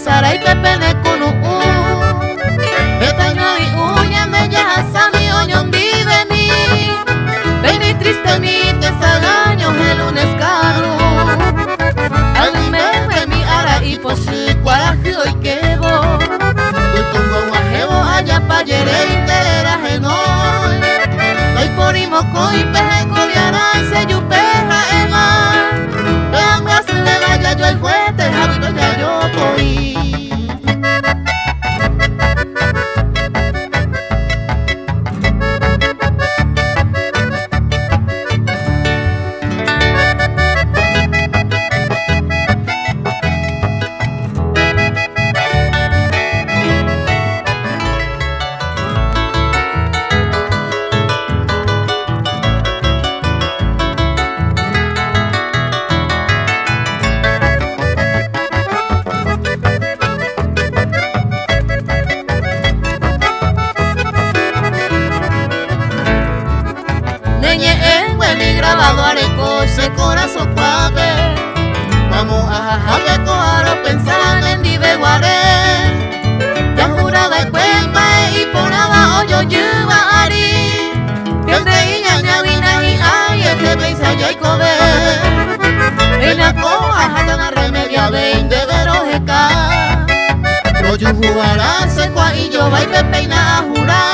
Sara y Pepe de Kunu Etaño y uña de Yasa mi oñón vive mi Beni triste mi tesagaño el lunes caro Al me mi ara y posi cuarajo y quebo Yo tengo guajebo allá pa' yere intera genoy Doy por imoco y peje coviara y se yupeja ema Vean me hace de vaya yo el juguete Javido ya yo voy grabado areco ese corazón suave Vamos a jajabe coaro pensando en dive guaré Ya jurado de cuelma y por abajo yo lleva ari Que te iña ñavina y ay este beisa ya y cobe En la coja jatana remedia vein de verojeca Royu jugará secua y yo va y pepeina a jurar